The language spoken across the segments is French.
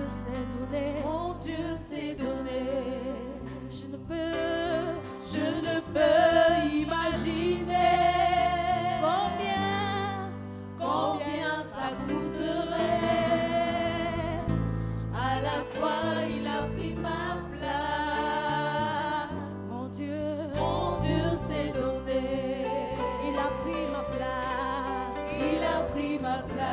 s'est donné, mon Dieu s'est donné. je ne peux imaginer combien ça coûterait. À la croix, il a pris ma place. mon Dieu s'est donné. il a pris ma place, Il a pris ma place.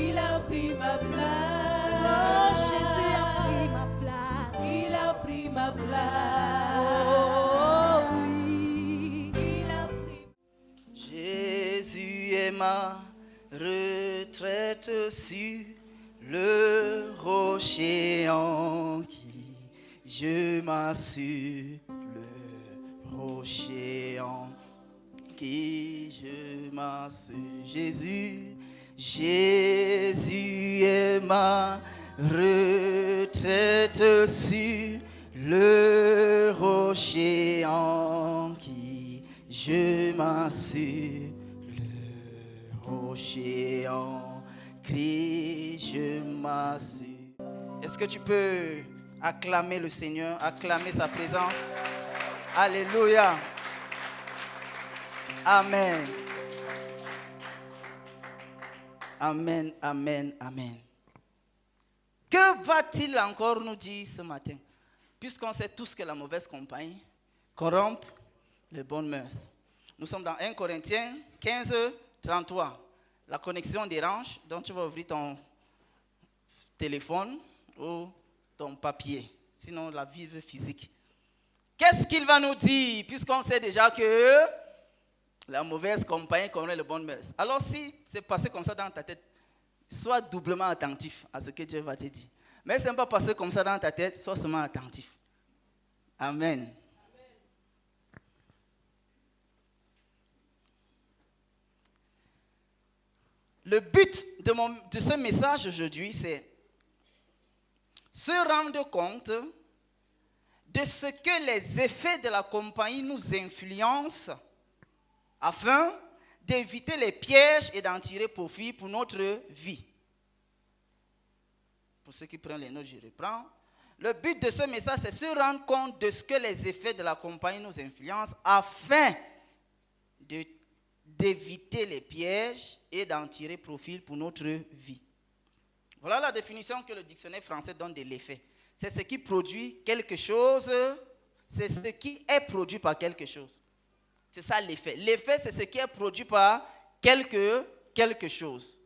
Il a pris ma place. Oh, Jésus a pris ma place. Il a pris ma place. Oh oui, Il a pris. Jésus est ma retraite sur le rocher en qui je m'assure. Le rocher en qui je m'assure. Jésus est ma retraite sur le rocher en qui je m'assure. Le rocher en Christ je m'assure. Est-ce que tu peux acclamer le Seigneur, acclamer sa présence? Alléluia. Amen. Amen, amen, amen. Que va-t-il encore nous dire ce matin? Puisqu'on sait tous que la mauvaise compagnie corrompt les bonnes mœurs. Nous sommes dans 1 Corinthiens 15, 33. La connexion dérange, donc tu vas ouvrir ton téléphone ou ton papier, sinon la vie physique. Qu'est-ce qu'il va nous dire, puisqu'on sait déjà que la mauvaise compagnie corrompt les bonnes mœurs? Alors si c'est passé comme ça dans ta tête, sois doublement attentif à ce que Dieu va te dire. Mais si ce n'est pas passé comme ça dans ta tête, sois seulement attentif. Amen. Le but de ce message aujourd'hui, c'est se rendre compte de ce que les effets de la compagnie nous influencent afin d'éviter les pièges et d'en tirer profit pour notre vie. Pour ceux qui prennent les notes, je reprends. Le but de ce message, c'est se rendre compte de ce que les effets de la compagnie nous influencent afin d'éviter les pièges et d'en tirer profit pour notre vie. Voilà la définition que le dictionnaire français donne de l'effet. C'est ce qui produit quelque chose, c'est ce qui est produit par quelque chose. C'est ça l'effet. L'effet, c'est ce qui est produit par quelque chose.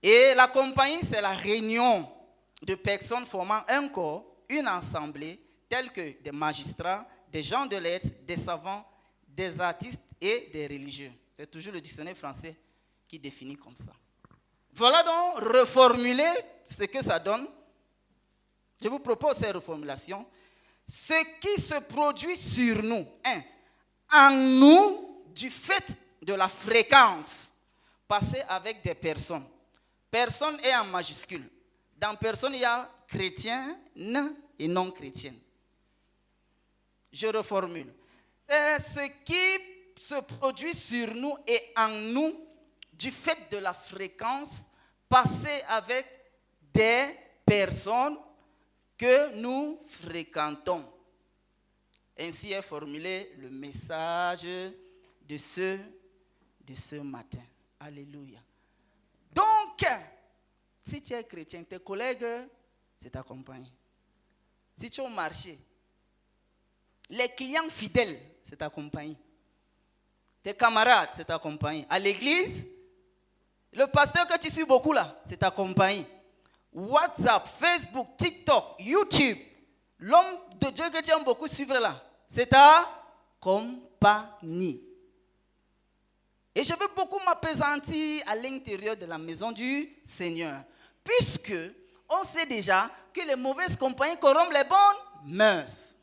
Et la compagnie, c'est la réunion de personnes formant un corps, une assemblée, telle que des magistrats, des gens de lettres, des savants, des artistes et des religieux. C'est toujours le dictionnaire français qui définit comme ça. Voilà donc reformuler ce que ça donne. Je vous propose ces reformulations. Ce qui se produit sur nous, en nous, du fait de la fréquence passée avec des personnes. Personne est en majuscule. Dans personne, il y a chrétien et non chrétien. Je reformule. C'est ce qui se produit sur nous et en nous du fait de la fréquence passée avec des personnes que nous fréquentons. Ainsi est formulé le message de ce matin. Alléluia. Donc, si tu es chrétien, tes collègues, c'est ta compagnie. Si tu es au marché, les clients fidèles, c'est ta compagnie. Tes camarades, c'est ta compagnie. À l'église, le pasteur que tu suis beaucoup là, c'est ta compagnie. WhatsApp, Facebook, TikTok, YouTube, l'homme de Dieu que tu aimes beaucoup suivre là, c'est ta compagnie. Et je veux beaucoup m'appesantir à l'intérieur de la maison du Seigneur. Puisque on sait déjà que les mauvaises compagnies corrompent les bonnes mœurs.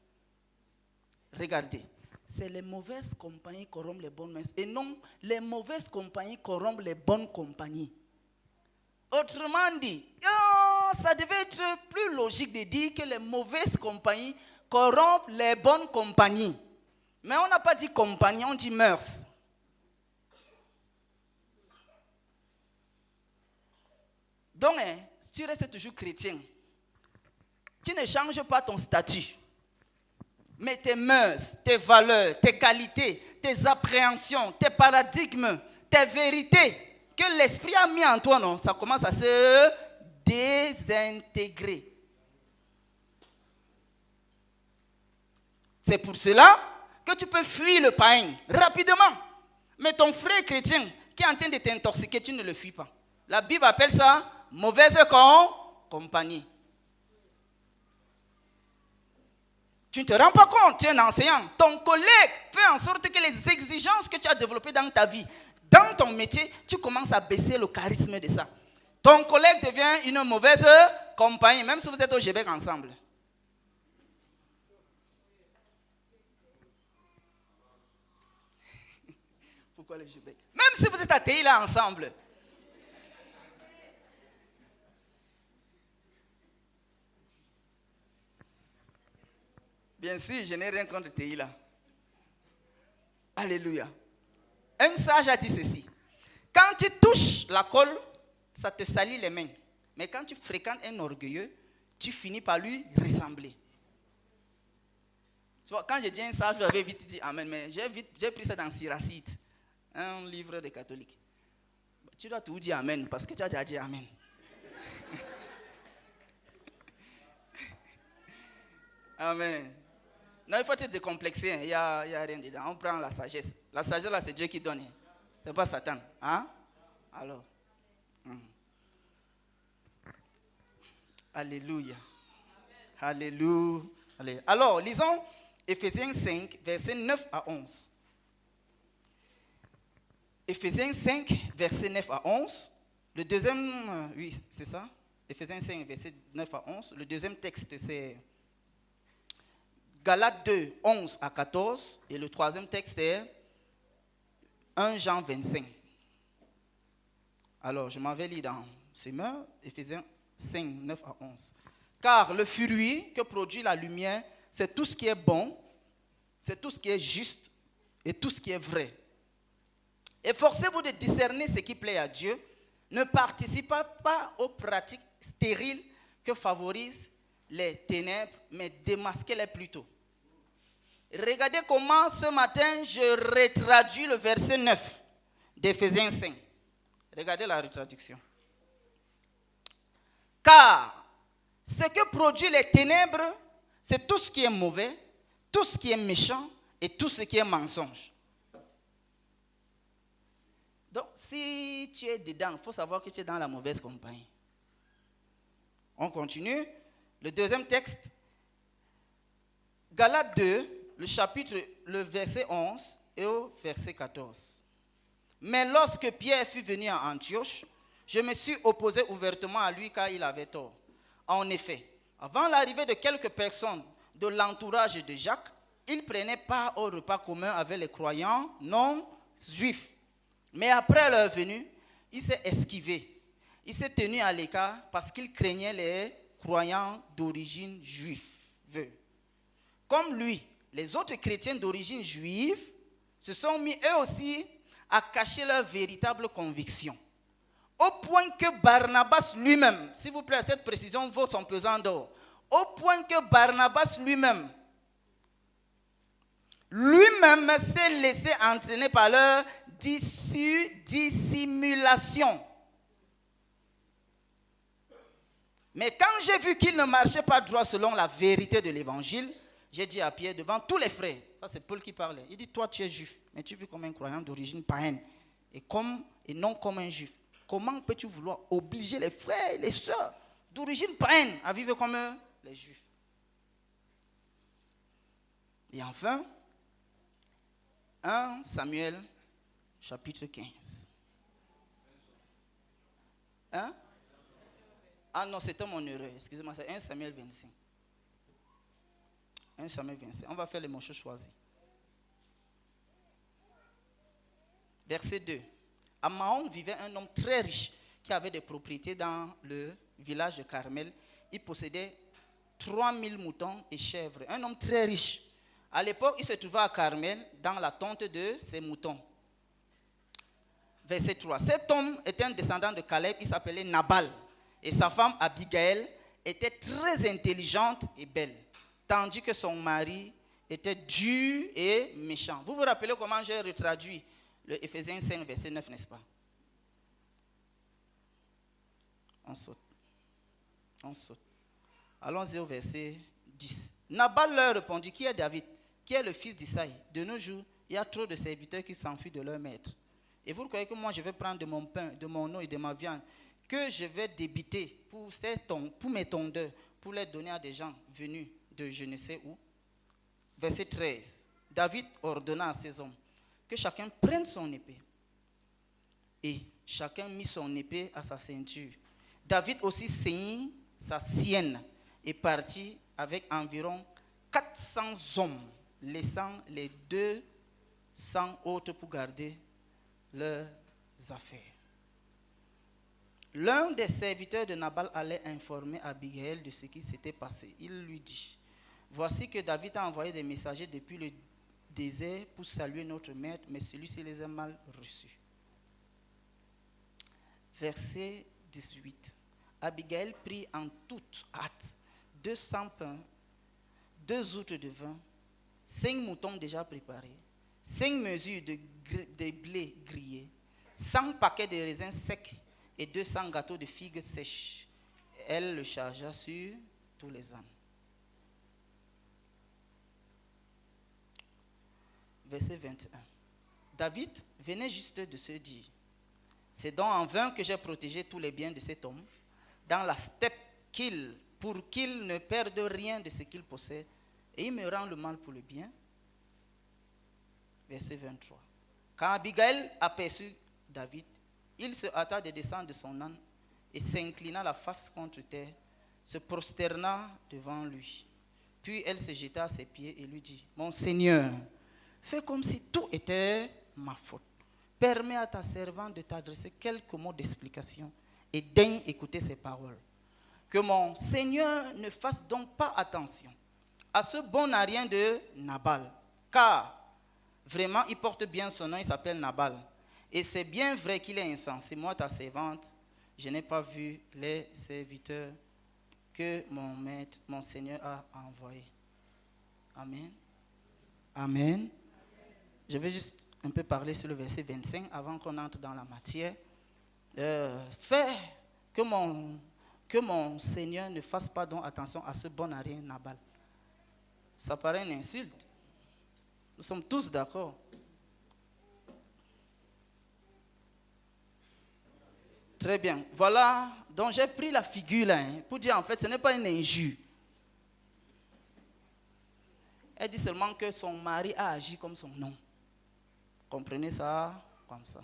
Regardez, c'est les mauvaises compagnies corrompent les bonnes mœurs et non les mauvaises compagnies corrompent les bonnes compagnies. Autrement dit, ça devait être plus logique de dire que les mauvaises compagnies corrompent les bonnes compagnies. Mais on n'a pas dit compagnie, on dit mœurs. Donc, tu restes toujours chrétien. Tu ne changes pas ton statut. Mais tes mœurs, tes valeurs, tes qualités, tes appréhensions, tes paradigmes, tes vérités que l'Esprit a mis en toi, non, ça commence à se désintégrer. C'est pour cela que tu peux fuir le païen rapidement. Mais ton frère chrétien qui est en train de t'intoxiquer, tu ne le fuis pas. La Bible appelle ça mauvaise compagnie. Tu ne te rends pas compte, tu es un enseignant. Ton collègue fait en sorte que les exigences que tu as développées dans ta vie, dans ton métier, tu commences à baisser le charisme de ça. Ton collègue devient une mauvaise compagnie, même si vous êtes au Québec ensemble. Pourquoi le Québec? Même si vous êtes à TI là ensemble. Bien sûr, je n'ai rien contre TI là. Alléluia. Un sage a dit ceci. Quand tu touches la colle, ça te salit les mains. Mais quand tu fréquentes un orgueilleux, tu finis par lui ressembler. Tu vois, quand je dis un sage, je avais vite dit Amen. Mais j'ai pris ça dans Siracide, un livre des catholiques. Tu dois tout dire Amen, parce que tu as déjà dit Amen. Amen. Non, il faut être décomplexé, il n'y a rien dedans. On prend la sagesse. La sagesse, là, c'est Dieu qui donne. Ce n'est pas Satan. Hein? Alors. Alléluia. Alléluia. Alors, lisons Éphésiens 5, versets 9 à 11. Éphésiens 5, versets 9 à 11. Le deuxième, oui, c'est ça. Éphésiens 5, versets 9 à 11. Le deuxième texte, c'est Galates 2, 11 à 14. Et le troisième texte est 1 Jean 25. Alors, je m'en vais lire dans ces mots, Éphésiens 5, 9 à 11. Car le fruit que produit la lumière, c'est tout ce qui est bon, c'est tout ce qui est juste et tout ce qui est vrai. Efforcez-vous de discerner ce qui plaît à Dieu. Ne participez pas aux pratiques stériles que favorisent les ténèbres, mais démasquez-les plutôt. Regardez comment ce matin je retraduis le verset 9 d'Éphésiens 5. Regardez la retraduction. Car ce que produit les ténèbres, c'est tout ce qui est mauvais, tout ce qui est méchant et tout ce qui est mensonge. Donc, si tu es dedans, il faut savoir que tu es dans la mauvaise compagnie. On continue. Le deuxième texte, Galates 2, le verset 11 et au verset 14. Mais lorsque Pierre fut venu à Antioche, je me suis opposé ouvertement à lui car il avait tort. En effet, avant l'arrivée de quelques personnes de l'entourage de Jacques, il prenait part au repas commun avec les croyants non juifs. Mais après leur venue, il s'est esquivé. Il s'est tenu à l'écart parce qu'il craignait les croyants d'origine juive. Comme lui, les autres chrétiens d'origine juive se sont mis eux aussi à cacher leurs véritables convictions. Au point que Barnabas lui-même, s'il vous plaît, cette précision vaut son pesant d'or. Au point que Barnabas lui-même s'est laissé entraîner par leur dissimulation. Mais quand j'ai vu qu'il ne marchait pas droit selon la vérité de l'évangile, j'ai dit à Pierre devant tous les frères, ça c'est Paul qui parlait, il dit toi tu es juif, mais tu vis comme un croyant d'origine païenne et non comme un juif. Comment peux-tu vouloir obliger les frères et les sœurs d'origine païenne à vivre comme les juifs? Et enfin, 1 Samuel chapitre 15. Hein? Ah non, c'était mon erreur. Excusez-moi, c'est 1 Samuel 25. 1 Samuel 25. On va faire les morceaux choisis. Verset 2. À Mahon vivait un homme très riche qui avait des propriétés dans le village de Carmel. Il possédait 3000 moutons et chèvres. Un homme très riche. À l'époque, il se trouvait à Carmel dans la tonte de ses moutons. Verset 3. Cet homme était un descendant de Caleb, il s'appelait Nabal. Et sa femme Abigail était très intelligente et belle, tandis que son mari était dur et méchant. Vous vous rappelez comment j'ai retraduit le Éphésiens 5, verset 9, n'est-ce pas? On saute. Allons-y au verset 10. Nabal leur répondit, qui est David? Qui est le fils d'Isaïe? De nos jours, il y a trop de serviteurs qui s'enfuient de leur maître. Et vous croyez que moi, je vais prendre de mon pain, de mon eau et de ma viande, que je vais débiter pour mes tondeurs, pour les donner à des gens venus de je ne sais où? Verset 13. David ordonna à ses hommes que chacun prenne son épée. Et chacun mit son épée à sa ceinture. David aussi ceignit sa sienne et partit avec environ 400 hommes, laissant les 200 autres pour garder leurs affaires. L'un des serviteurs de Nabal allait informer Abigail de ce qui s'était passé. Il lui dit, voici que David a envoyé des messagers depuis le désert pour saluer notre maître, mais celui-ci les a mal reçus. Verset 18. Abigail prit en toute hâte 200 pains, 2 outres de vin, 5 moutons déjà préparés, 5 mesures de blé grillé, 100 paquets de raisins secs et 200 gâteaux de figues sèches. Elle le chargea sur tous les ânes. Verset 21. David venait juste de se dire, c'est donc en vain que j'ai protégé tous les biens de cet homme dans la steppe pour qu'il ne perde rien de ce qu'il possède, et il me rend le mal pour le bien. Verset 23. Quand Abigail aperçut David, il se hâta de descendre de son âne et s'inclina la face contre terre, se prosterna devant lui. Puis elle se jeta à ses pieds et lui dit, mon Seigneur, fais comme si tout était ma faute. Permets à ta servante de t'adresser quelques mots d'explication et daigne écouter ses paroles. Que mon Seigneur ne fasse donc pas attention à ce bon arien de Nabal, car vraiment il porte bien son nom, il s'appelle Nabal. Et c'est bien vrai qu'il est insensé. Moi, ta servante, je n'ai pas vu les serviteurs que mon maître, mon Seigneur a envoyés. Amen. Amen. Je vais juste un peu parler sur le verset 25 avant qu'on entre dans la matière. Fais que mon Seigneur ne fasse pas donc attention à ce bon arien Nabal. Ça paraît une insulte. Nous sommes tous d'accord. Très bien. Voilà, donc j'ai pris la figure là, pour dire en fait, ce n'est pas une injure. Elle dit seulement que son mari a agi comme son nom. Comprenez ça comme ça.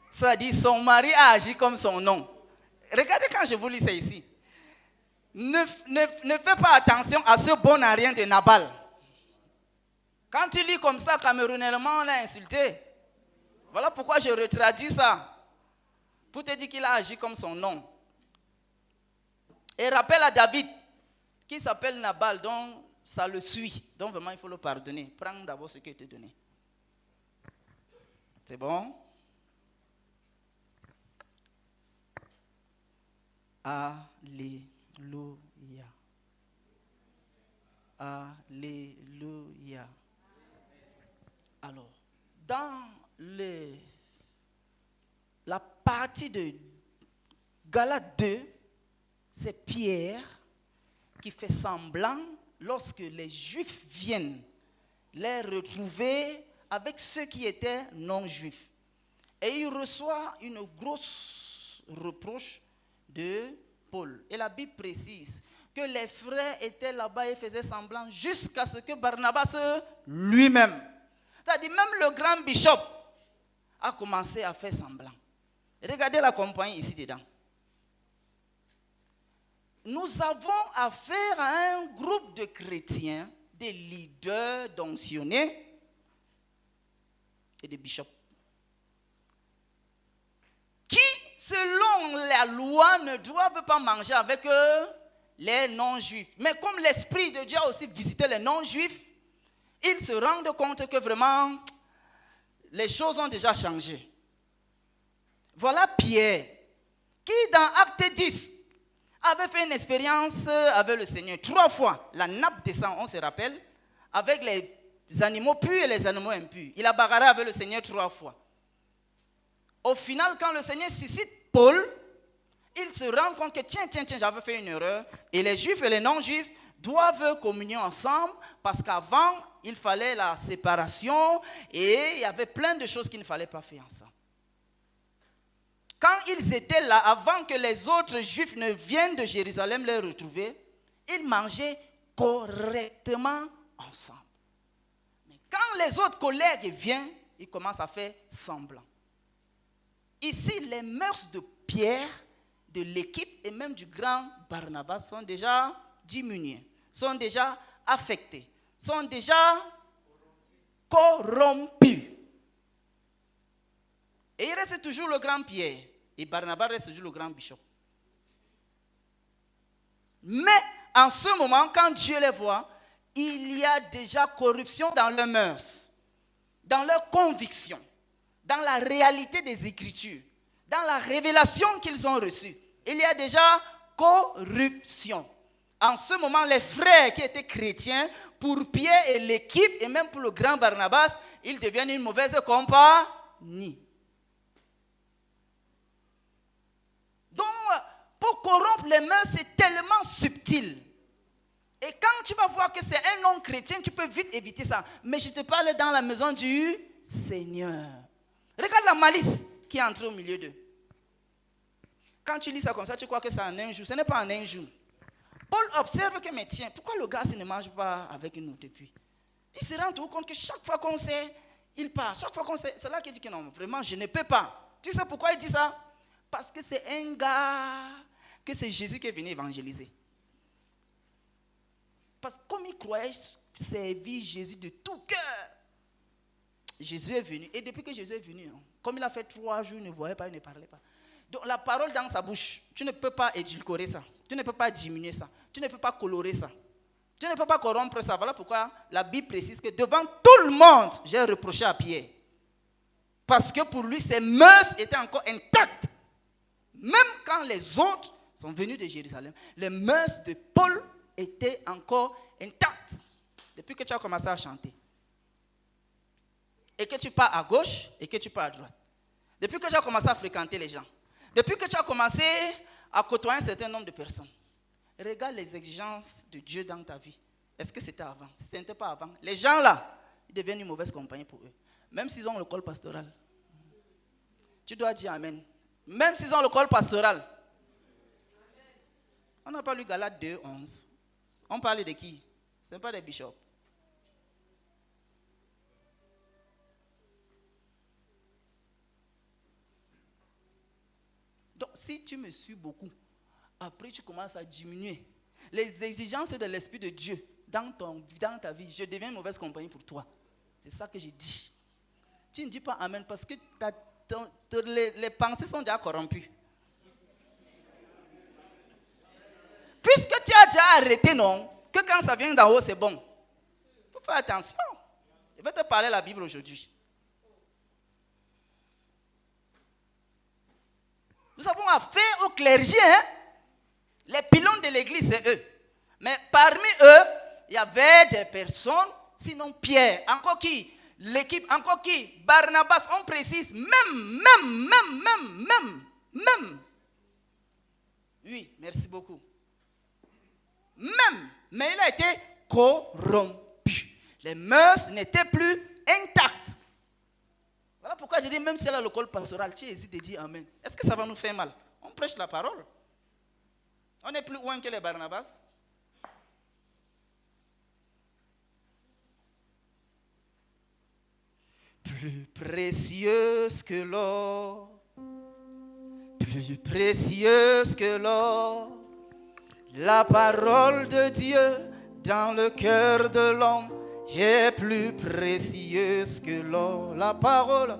Ça dit, son mari a agi comme son nom. Regardez quand je vous lis ça ici. Ne fais pas attention à ce bon arien de Nabal. Quand tu lis comme ça, camerounainement, on l'a insulté. Voilà pourquoi je retraduis ça. Pour te dire qu'il a agi comme son nom. Et rappelle à David, qui s'appelle Nabal, donc ça le suit. Donc vraiment, il faut le pardonner. Prends d'abord ce qui est donné. C'est bon? Alléluia. Alléluia. Alors, dans la partie de Galates 2, c'est Pierre qui fait semblant, lorsque les Juifs viennent les retrouver avec ceux qui étaient non-Juifs. Et il reçoit une grosse reproche de Paul. Et la Bible précise que les frères étaient là-bas et faisaient semblant jusqu'à ce que Barnabas lui-même, c'est-à-dire même le grand bishop, a commencé à faire semblant. Regardez la compagnie ici dedans. Nous avons affaire à un groupe de chrétiens, des leaders d'onctionnés et des bishops, qui, selon la loi, ne doivent pas manger avec les non-juifs. Mais comme l'Esprit de Dieu a aussi visité les non-juifs, ils se rendent compte que vraiment, les choses ont déjà changé. Voilà Pierre, qui dans Acte 10 avait fait une expérience avec le Seigneur 3 fois. La nappe descend, on se rappelle, avec les animaux purs et les animaux impurs. Il a bagarré avec le Seigneur 3 fois. Au final, quand le Seigneur suscite Paul, il se rend compte que tiens, j'avais fait une erreur. Et les juifs et les non-juifs doivent communier ensemble parce qu'avant, il fallait la séparation et il y avait plein de choses qu'il ne fallait pas faire ensemble. Quand ils étaient là, avant que les autres juifs ne viennent de Jérusalem les retrouver, ils mangeaient correctement ensemble. Mais quand les autres collègues viennent, ils commencent à faire semblant. Ici, les mœurs de Pierre, de l'équipe et même du grand Barnabas sont déjà diminuées, sont déjà affectées, sont déjà corrompus. Et il reste toujours le grand Pierre. Et Barnabas reste toujours le grand bishop. Mais en ce moment, quand Dieu les voit, il y a déjà corruption dans leurs mœurs, dans leurs convictions, dans la réalité des Écritures, dans la révélation qu'ils ont reçue. Il y a déjà corruption. En ce moment, les frères qui étaient chrétiens, pour Pierre et l'équipe, et même pour le grand Barnabas, ils deviennent une mauvaise compagnie. Donc, pour corrompre les mœurs, c'est tellement subtil. Et quand tu vas voir que c'est un non-chrétien, tu peux vite éviter ça. Mais je te parle dans la maison du Seigneur. Regarde la malice qui est entrée au milieu d'eux. Quand tu lis ça comme ça, tu crois que c'est en un jour. Ce n'est pas en un jour. Paul observe que, mais tiens, pourquoi le gars ne mange pas avec nous depuis? Il se rend compte que chaque fois qu'on sait, il part. Chaque fois qu'on sait, c'est là qu'il dit que non, vraiment, je ne peux pas. Tu sais pourquoi il dit ça? Parce que c'est un gars, que c'est Jésus qui est venu évangéliser. Parce que comme il croyait servir Jésus de tout cœur, Jésus est venu. Et depuis que Jésus est venu, comme il a fait 3 jours, il ne voyait pas, il ne parlait pas. Donc la parole dans sa bouche, tu ne peux pas édulcorer ça. Tu ne peux pas diminuer ça. Tu ne peux pas colorer ça. Tu ne peux pas corrompre ça. Voilà pourquoi la Bible précise que devant tout le monde, j'ai reproché à Pierre. Parce que pour lui, ses mœurs étaient encore intactes. Même quand les autres sont venus de Jérusalem, les mœurs de Paul étaient encore intactes. Depuis que tu as commencé à chanter. Et que tu pars à gauche et que tu pars à droite. Depuis que tu as commencé à fréquenter les gens. Depuis que tu as commencé à côtoyer un certain nombre de personnes. Regarde les exigences de Dieu dans ta vie. Est-ce que c'était avant? Si ce n'était pas avant, les gens là, ils deviennent une mauvaise compagnie pour eux. Même s'ils ont le col pastoral. Tu dois dire Amen. Même s'ils ont le col pastoral. On n'a pas lu Galates 2, 11. On parlait de qui? Ce n'est pas des bishops. Donc, si tu me suis beaucoup, après tu commences à diminuer les exigences de l'Esprit de Dieu dans ta vie, je deviens une mauvaise compagnie pour toi. C'est ça que j'ai dit. Tu ne dis pas Amen parce que les pensées sont déjà corrompues. Puisque tu as déjà arrêté, non, que quand ça vient d'en haut, c'est bon. Il faut faire attention. Je vais te parler de la Bible aujourd'hui. Nous avons affaire au clergé, hein? Les pylônes de l'église, c'est eux. Mais parmi eux, il y avait des personnes, sinon Pierre, encore qui? L'équipe, encore qui? Barnabas, on précise, même. Oui, merci beaucoup. Même, mais il a été corrompu. Les mœurs n'étaient plus intactes. Voilà pourquoi je dis, même si elle a le col pastoral, tu hésites de dire Amen. Est-ce que ça va nous faire mal? On prêche la parole. On est plus loin que les Barnabas. Plus précieuse que l'or, plus précieuse que l'or, la parole de Dieu dans le cœur de l'homme est plus précieuse que l'or. La parole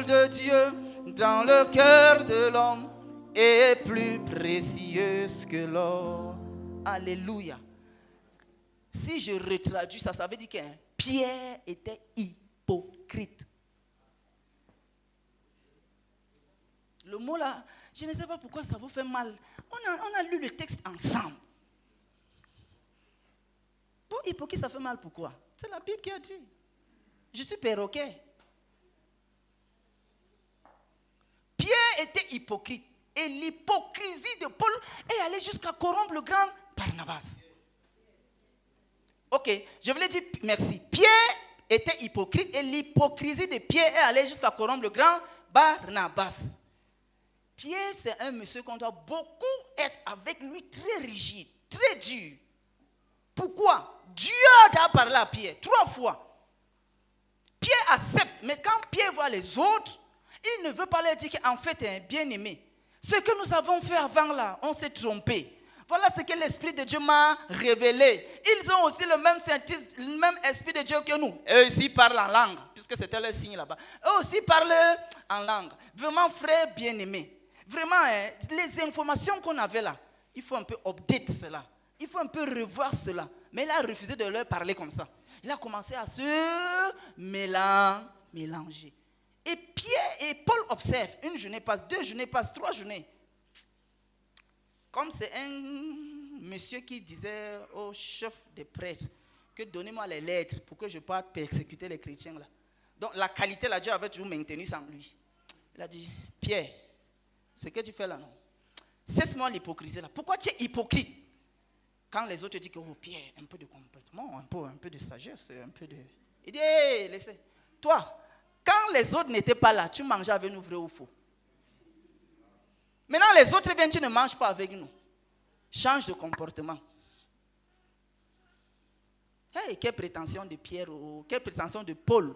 de Dieu dans le cœur de l'homme est plus précieuse que l'or. Alléluia. Si je retraduis ça, ça veut dire que Pierre était hypocrite. Le mot là, je ne sais pas pourquoi ça vous fait mal. On a lu le texte ensemble. Bon, hypocrite, ça fait mal pourquoi? C'est la Bible qui a dit. Je suis perroquet. Pierre était hypocrite. Et l'hypocrisie de Paul est allée jusqu'à corrompre le grand Barnabas. Ok, je voulais dire merci. Pierre était hypocrite et l'hypocrisie de Pierre est allée jusqu'à corrompre le grand Barnabas. Pierre, c'est un monsieur qu'on doit beaucoup être avec lui, très rigide, très dur. Pourquoi? Dieu a déjà parlé à Pierre 3 fois. Pierre accepte, mais quand Pierre voit les autres, il ne veut pas leur dire qu'en fait, il est bien-aimé. Ce que nous avons fait avant là, on s'est trompé. Voilà ce que l'Esprit de Dieu m'a révélé. Ils ont aussi le même Esprit de Dieu que nous. Eux aussi parlent en langue, puisque c'était leur signe là-bas. Eux aussi parlent en langue. Vraiment, frère bien-aimé. Vraiment, les informations qu'on avait là, il faut un peu update cela. Il faut un peu revoir cela. Mais il a refusé de leur parler comme ça. Il a commencé à se mélanger. Et Pierre et Paul observent. 1 journée passe, 2 journées passent, 3 journées. Comme c'est un monsieur qui disait au chef des prêtres que donnez-moi les lettres pour que je parte persécuter les chrétiens là. Donc la qualité là, Dieu avait toujours maintenu sans lui. Il a dit, Pierre, ce que tu fais là, non. Cesse-moi l'hypocrisie là. Pourquoi tu es hypocrite? Quand les autres disent que, oh Pierre, un peu de comportement, un peu de sagesse, un peu de... Il dit, hey, laissez. Toi, quand les autres n'étaient pas là, tu mangeais avec nous, vrai ou faux? Maintenant, les autres viennent, tu ne manges pas avec nous. Change de comportement. Hey, quelle prétention de Pierre, ou quelle prétention de Paul.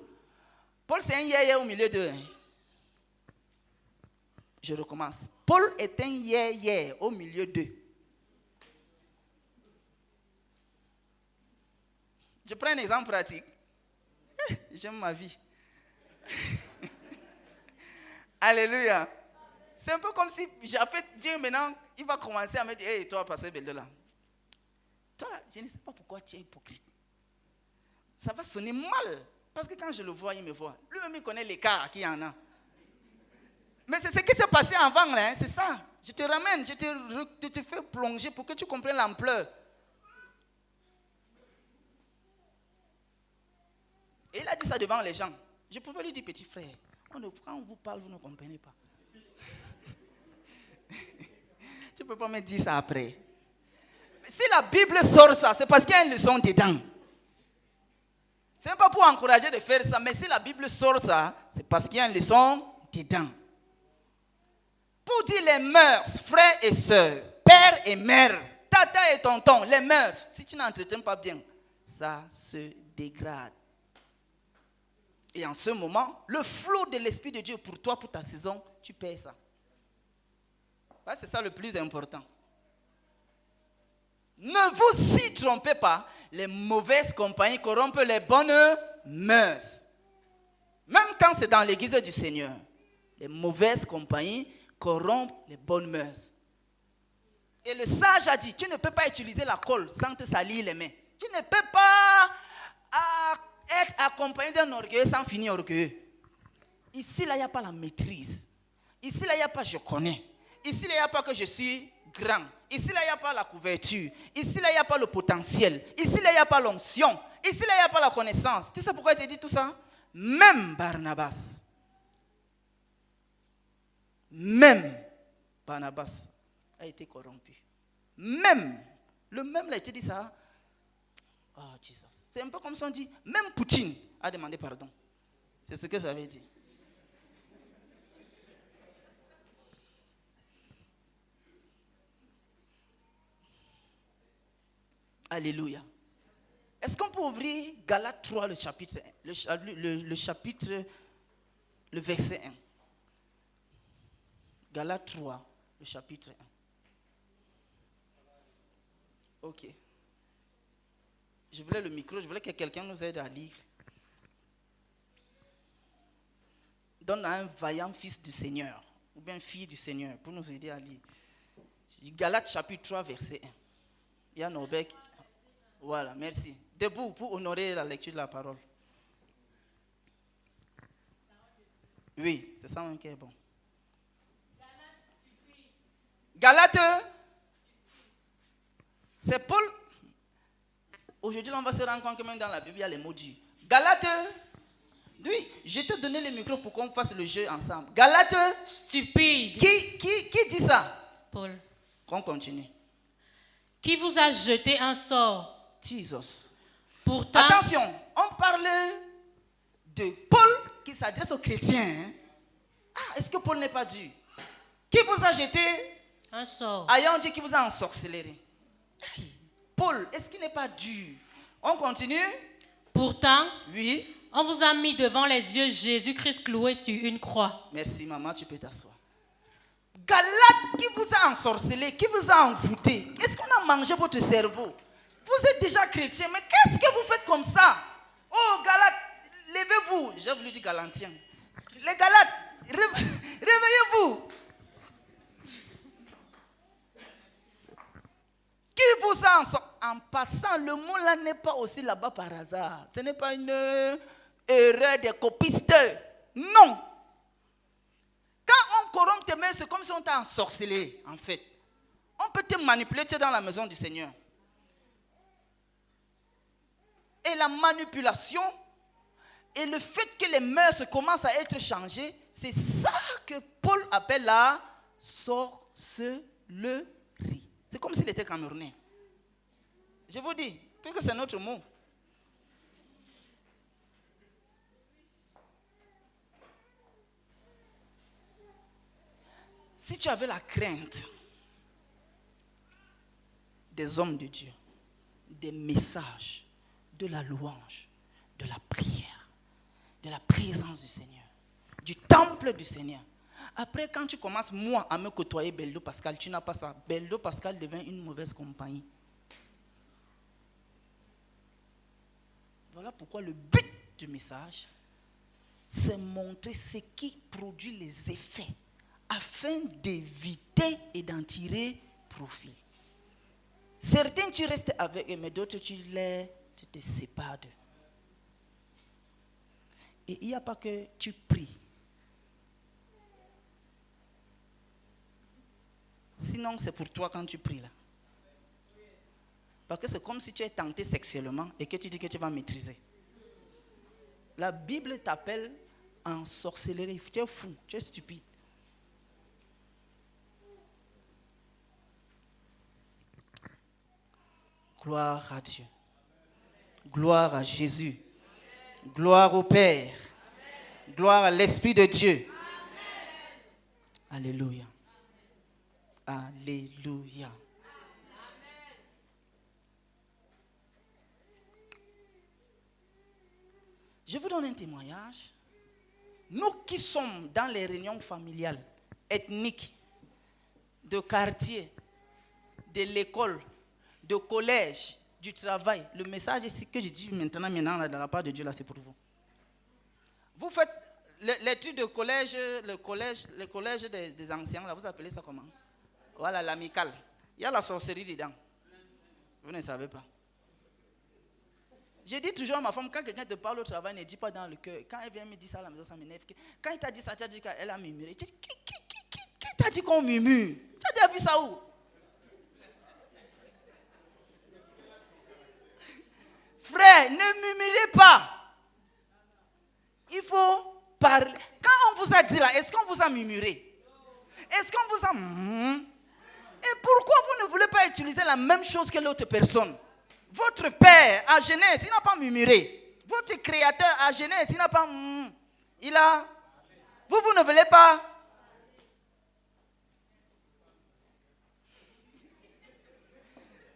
Paul, c'est un yé au milieu d'eux. Hein. Je recommence. Paul est un yé au milieu d'eux. Je prends un exemple pratique. J'aime ma vie. Alléluia. C'est un peu comme si Japhet vient maintenant, il va commencer à me dire, hey, toi, passez belle là. Toi, là, je ne sais pas pourquoi tu es hypocrite. Ça va sonner mal. Parce que quand je le vois, il me voit. Lui-même, il connaît l'écart qu'il y en a. Mais c'est ce qui s'est passé avant, là, hein, c'est ça. Je te ramène, je te fais plonger pour que tu comprennes l'ampleur. Et il a dit ça devant les gens. Je pouvais lui dire, petit frère, quand on vous parle, vous ne comprenez pas. Tu ne peux pas me dire ça après. Si la Bible sort ça, c'est parce qu'il y a une leçon dedans. Ce n'est pas pour encourager de faire ça, mais si la Bible sort ça, c'est parce qu'il y a une leçon dedans. Pour dire les mœurs, frères et sœurs, père et mère, tata et tonton, les mœurs, si tu n'entretiens pas bien, ça se dégrade. Et en ce moment, le flot de l'Esprit de Dieu pour toi, pour ta saison, tu payes ça. C'est ça le plus important. Ne vous y trompez pas, les mauvaises compagnies corrompent les bonnes mœurs. Même quand c'est dans l'église du Seigneur, les mauvaises compagnies corrompent les bonnes mœurs. Et le sage a dit, tu ne peux pas utiliser la colle sans te salir les mains. Tu ne peux pas être accompagné d'un orgueilleux sans finir orgueilleux. Ici, là, il n'y a pas la maîtrise. Ici, là, il n'y a pas je connais. Ici, là, il n'y a pas que je suis grand. Ici, là, il n'y a pas la couverture. Ici, là, il n'y a pas le potentiel. Ici, là, il n'y a pas l'onction. Ici, là, il n'y a pas la connaissance. Tu sais pourquoi il te dit tout ça? Même Barnabas a été corrompu. Même. Le même, là, il te dit ça. Oh, Jesus. C'est un peu comme si on dit, même Poutine a demandé pardon. C'est ce que ça veut dire. Alléluia. Est-ce qu'on peut ouvrir Galates 3, le chapitre 1, le verset 1. Galates 3, le chapitre 1. Ok. Je voulais le micro, je voulais que quelqu'un nous aide à lire. Donne à un vaillant fils du Seigneur, ou bien fille du Seigneur, pour nous aider à lire. Galates chapitre 3, verset 1. Il y a Norbert. Voilà, merci. Debout pour honorer la lecture de la parole. Oui, c'est ça même qui est bon. Galates, c'est Paul. Aujourd'hui, on va se rendre compte que même dans la Bible, il y a les mots durs. Galates, oui, je t'ai donné le micro pour qu'on fasse le jeu ensemble. Galates, Stupide. Qui dit ça? Paul. Qu'on continue. Qui vous a jeté un sort? Jesus. Pourtant, Attention, on parle de Paul qui s'adresse aux chrétiens. Hein? Ah, est-ce que Paul n'est pas dur? Qui vous a jeté un sort. Ayant dit qui vous a ensorcelé. Paul, est-ce qu'il n'est pas dur? On continue? Pourtant, oui. On vous a mis devant les yeux Jésus-Christ cloué sur une croix. Merci maman, tu peux t'asseoir. Galate qui vous a ensorcelé, qui vous a envoûté. Est-ce qu'on a mangé votre cerveau? Vous êtes déjà chrétien, mais qu'est-ce que vous faites comme ça? Oh Galate, levez-vous. J'ai voulu dire Galantien. Les Galates, réveillez-vous. Qui vous a ensorcelé? En passant, le mot là n'est pas aussi là-bas par hasard. Ce n'est pas une erreur des copistes. Non. Quand on corrompt tes mains, c'est comme si on t'a ensorcelé, en fait. On peut te manipuler, tu es dans la maison du Seigneur. Et la manipulation et le fait que les mœurs commencent à être changées, c'est ça que Paul appelle la sorcellerie. C'est comme s'il était camerounais. Je vous dis, puisque c'est notre mot. Si tu avais la crainte des hommes de Dieu, des messages, de la louange, de la prière, de la présence du Seigneur, du temple du Seigneur. Après, quand tu commences, moi, à me côtoyer Beldo Pascal, tu n'as pas ça. Beldo Pascal devient une mauvaise compagnie. Voilà pourquoi le but du message, c'est montrer ce qui produit les effets, afin d'éviter et d'en tirer profit. Certains, tu restes avec eux, mais d'autres, tu te sépares d'eux. Et il n'y a pas que tu pries. Sinon, c'est pour toi quand tu pries là. Parce que c'est comme si tu es tenté sexuellement et que tu dis que tu vas maîtriser. La Bible t'appelle en sorcellerie. Tu es fou, tu es stupide. Gloire à Dieu. Gloire à Jésus. Gloire au Père. Gloire à l'Esprit de Dieu. Alléluia. Alléluia. Je vous donne un témoignage. Nous qui sommes dans les réunions familiales, ethniques, de quartier, de l'école, de collège, du travail, le message ici que je dis maintenant dans la part de Dieu, là, c'est pour vous. Vous faites l'étude de collège, le collège des anciens, là, vous appelez ça comment? Voilà, l'amicale. Il y a la sorcellerie dedans. Vous ne savez pas. Je dis toujours à ma femme, quand quelqu'un te parle au travail, ne dis pas dans le cœur. Quand elle vient me dire ça à la maison, ça m'énerve. Quand il t'a dit ça, tu as dit qu'elle a murmuré. Qui t'a dit qu'on murmure? Tu as déjà vu ça où? Frère, ne murmurez pas. Il faut parler. Quand on vous a dit là, est-ce qu'on vous a murmuré? Est-ce qu'on vous a... Et pourquoi vous ne voulez pas utiliser la même chose que l'autre personne? Votre père à Genèse, il n'a pas murmuré. Votre créateur à Genèse, il n'a pas... il a... Vous ne voulez pas...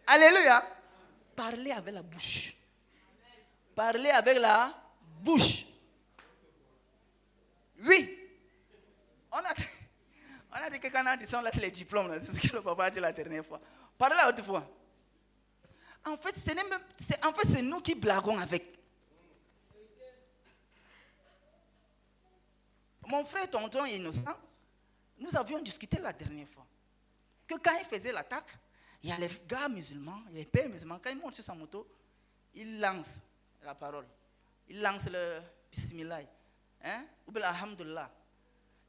Alléluia. Parlez avec la bouche. Parlez avec la bouche. Oui. On a dit que quand on a dit ça, on a les diplômes. Là. C'est ce que le papa a dit la dernière fois. Parlez la autre fois. En fait, c'est nous qui blaguons avec. Mon frère tonton est innocent. nous avions discuté la dernière fois que quand il faisait l'attaque, il y a les gars musulmans, les pères musulmans, quand ils montent sur sa moto, ils lancent la parole. Ils lancent le bismillah, hein, ou bien alhamdulillah.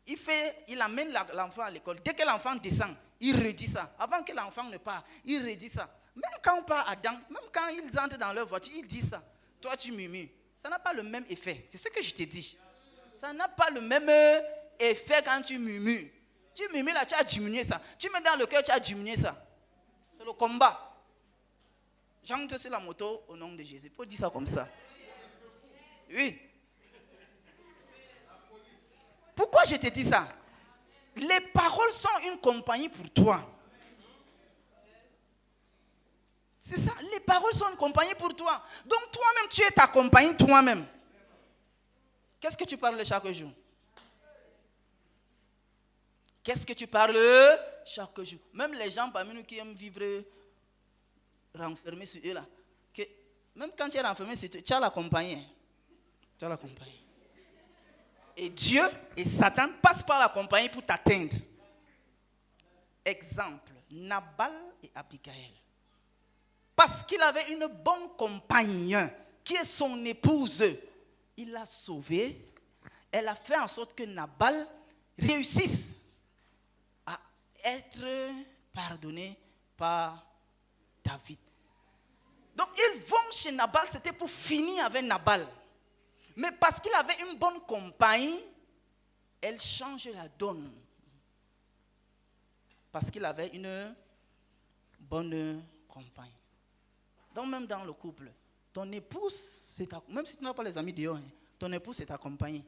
Il amène l'enfant à l'école. Dès que l'enfant descend, il redit ça. Avant que l'enfant ne parte, il redit ça. Même quand on part à Dan, même quand ils entrent dans leur voiture, ils disent ça. Toi, tu murmures. Ça n'a pas le même effet. C'est ce que je te dis. Ça n'a pas le même effet quand tu murmures. Tu murmures là, tu as diminué ça. Tu mets dans le cœur, tu as diminué ça. C'est le combat. J'entre sur la moto au nom de Jésus. Il faut dire ça comme ça. Oui. Pourquoi je te dis ça? Les paroles sont une compagnie pour toi. C'est ça, les paroles sont une compagnie pour toi. Donc toi-même, tu es ta compagnie toi-même. Qu'est-ce que tu parles chaque jour? Qu'est-ce que tu parles chaque jour? Même les gens parmi nous qui aiment vivre renfermés sur eux là. Même quand tu es renfermé sur eux, tu as la compagnie. Tu as la compagnie. Et Dieu et Satan passent par la compagnie pour t'atteindre. Exemple, Nabal et Abigail. Parce qu'il avait une bonne compagne, qui est son épouse, il l'a sauvée. Elle a fait en sorte que Nabal réussisse à être pardonné par David. Donc ils vont chez Nabal, c'était pour finir avec Nabal. Mais parce qu'il avait une bonne compagne, elle change la donne. Parce qu'il avait une bonne compagne. Donc même dans le couple, ton épouse, c'est ta, même si tu n'as pas les amis dehors, ton épouse, c'est ta compagne.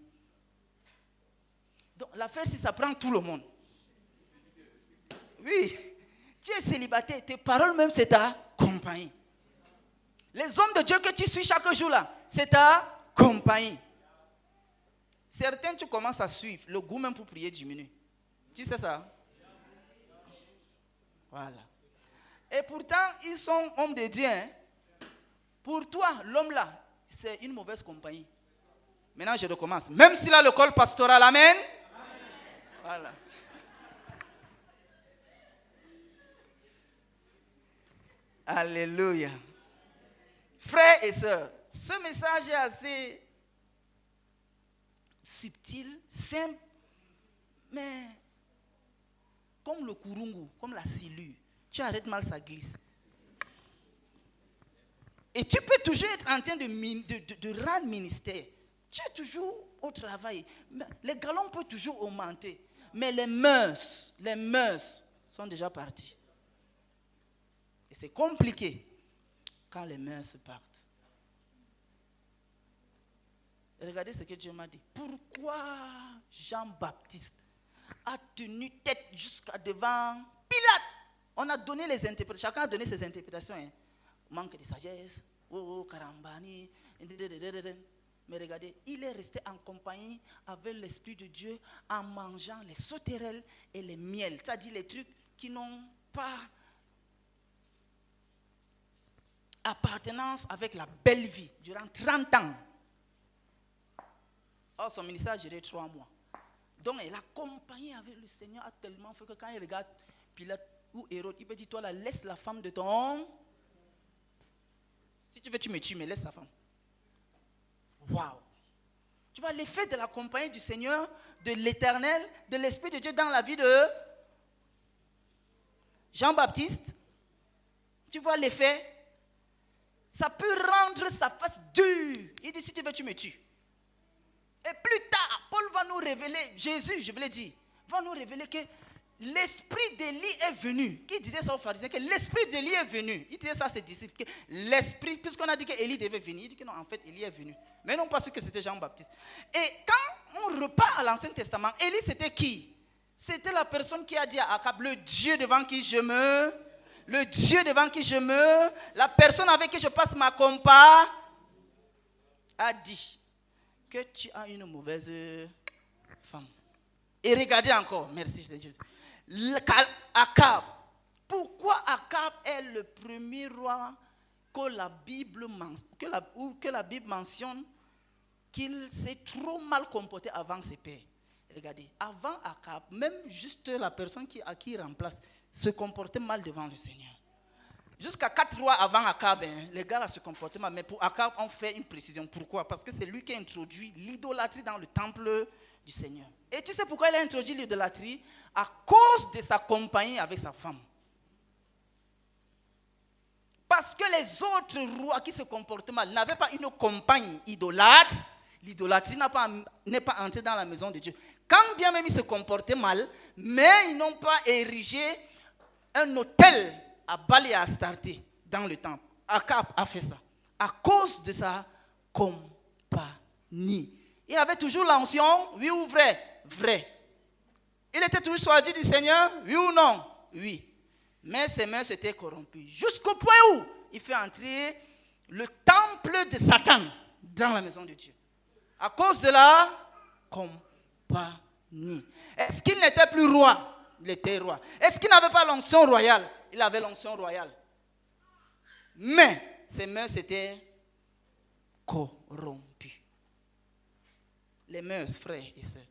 Donc l'affaire, si ça prend tout le monde. Oui, tu es célibataire, tes paroles même, c'est ta compagne. Les hommes de Dieu que tu suis chaque jour là, c'est ta compagnie. Certains, tu commences à suivre, le goût même pour prier diminue. Tu sais ça? Voilà. Et pourtant, ils sont hommes de Dieu. Hein? Pour toi, l'homme là, c'est une mauvaise compagnie. Maintenant, je recommence. Même s'il a le col pastoral, amen. Voilà. Alléluia. Frères et sœurs, ce message est assez subtil, simple, mais comme le kurungu, comme la cellule. Tu arrêtes mal, ça glisse. Et tu peux toujours être en train de rendre ministère. Tu es toujours au travail. Les galons peuvent toujours augmenter. Mais les mœurs sont déjà partis. Et c'est compliqué quand les mœurs partent. Regardez ce que Dieu m'a dit. Pourquoi Jean-Baptiste a tenu tête jusqu'à devant Pilate? On a donné les interprétations. Chacun a donné ses interprétations. Hein. Manque de sagesse. Karambani. Mais regardez, il est resté en compagnie avec l'Esprit de Dieu en mangeant les sauterelles et les miels. C'est-à-dire les trucs qui n'ont pas appartenance avec la belle vie durant 30 ans. Or, son ministère a duré 3 mois. Donc, il a accompagné avec le Seigneur a tellement fait que quand il regarde Pilate ou Hérode, il peut dire, toi là, laisse la femme de ton... Si tu veux, tu me tues, mais laisse sa femme. Waouh! Tu vois l'effet de la compagnie du Seigneur, de l'Éternel, de l'Esprit de Dieu dans la vie de Jean-Baptiste. Tu vois l'effet? Ça peut rendre sa face dure. Il dit, si tu veux, tu me tues. Et plus tard, Paul va nous révéler, Jésus, je voulais dire, va nous révéler que l'esprit d'Élie est venu. Qui disait ça aux pharisiens? Que l'esprit d'Élie est venu. Il disait ça à ses disciples. Que l'esprit, puisqu'on a dit qu'Élie devait venir, il dit que non, en fait, Élie est venu. Mais ils n'ont pas su que c'était Jean-Baptiste. Et quand on repart à l'Ancien Testament, Élie, c'était qui? C'était la personne qui a dit à Akab, le Dieu devant qui je me... Le Dieu devant qui je me... La personne avec qui je passe ma compas a dit que tu as une mauvaise femme. Et regardez encore, merci Jésus. Akab. Pourquoi Akab est le premier roi que la Bible mentionne qu'il s'est trop mal comporté avant ses pères? Regardez, avant Akab, même juste la personne à qui il remplace se comportait mal devant le Seigneur. Jusqu'à 4 rois avant Akab, les gars là se comportaient mal. Mais pour Akab, on fait une précision. Pourquoi? Parce que c'est lui qui a introduit l'idolâtrie dans le temple du Seigneur. Et tu sais pourquoi il a introduit l'idolâtrie? À cause de sa compagnie avec sa femme. Parce que les autres rois qui se comportaient mal n'avaient pas une compagne idolâtre. L'idolâtrie n'est pas entrée dans la maison de Dieu. Quand bien même ils se comportaient mal, mais ils n'ont pas érigé un autel à Baal et à Astarté dans le temple. Akab a fait ça. À cause de sa compagnie. Il avait toujours l'onction, oui ou vrai? Vrai. Il était toujours choisi du Seigneur, oui ou non? Oui. Mais ses mains s'étaient corrompues. Jusqu'au point où il fait entrer le temple de Satan dans la maison de Dieu. À cause de la compagnie. Est-ce qu'il n'était plus roi? Il était roi. Est-ce qu'il n'avait pas l'onction royale? Il avait l'onction royale. Mais ses mains s'étaient corrompues. Les mœurs, frères et sœurs.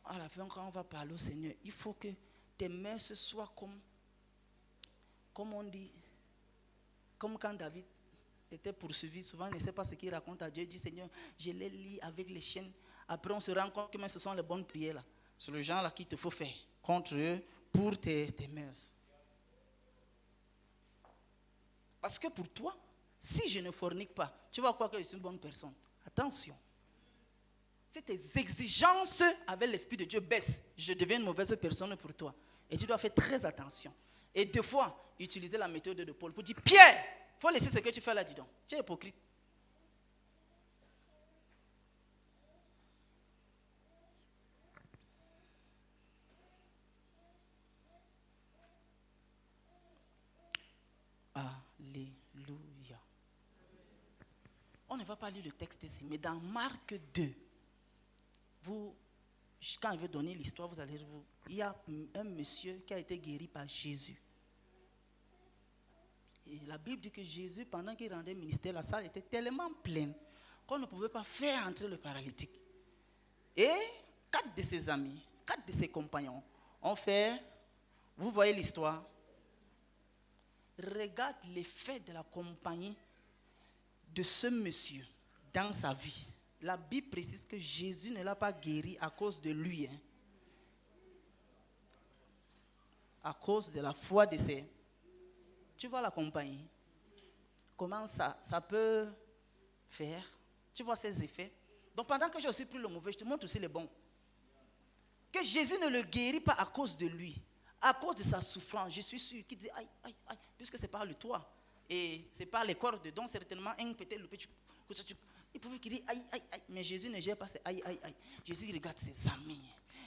À la fin, quand on va parler au Seigneur, il faut que tes mœurs soient comme on dit, comme quand David était poursuivi. Souvent, il ne sait pas ce qu'il raconte à Dieu. Il dit, Seigneur, je les lis avec les chaînes. Après, on se rend compte que ce sont les bonnes prières là. C'est le genre là qu'il te faut faire contre eux pour tes mœurs. Parce que pour toi, si je ne fornique pas, tu vas croire que je suis une bonne personne. Attention. Si tes exigences avec l'Esprit de Dieu baissent, je deviens une mauvaise personne pour toi. Et tu dois faire très attention. Et des fois, utiliser la méthode de Paul pour dire, Pierre, il faut laisser ce que tu fais là, dis donc. Tu es hypocrite. Alléluia. On ne va pas lire le texte ici, mais dans Marc 2, quand je vais donner l'histoire, vous allez voir, il y a un monsieur qui a été guéri par Jésus. Et la Bible dit que Jésus, pendant qu'il rendait ministère, la salle était tellement pleine qu'on ne pouvait pas faire entrer le paralytique. Et 4 de ses amis, 4 de ses compagnons ont fait, vous voyez l'histoire, regarde l'effet de la compagnie de ce monsieur dans sa vie. La Bible précise que Jésus ne l'a pas guéri à cause de lui. À cause de la foi de ses... Tu vois la compagnie? Comment ça peut faire? Tu vois ses effets? Donc pendant que j'ai aussi pris le mauvais, je te montre aussi le bon. Que Jésus ne le guérit pas à cause de lui. À cause de sa souffrance. Je suis sûr qu'il dit aïe, aïe, aïe. Puisque c'est par le toit. Et c'est par les cordes. Donc certainement, un peut-être le petit... Il pouvait crier aïe, aïe, aïe. Mais Jésus ne gère pas ses aïe, aïe, aïe. Jésus il regarde ses amis.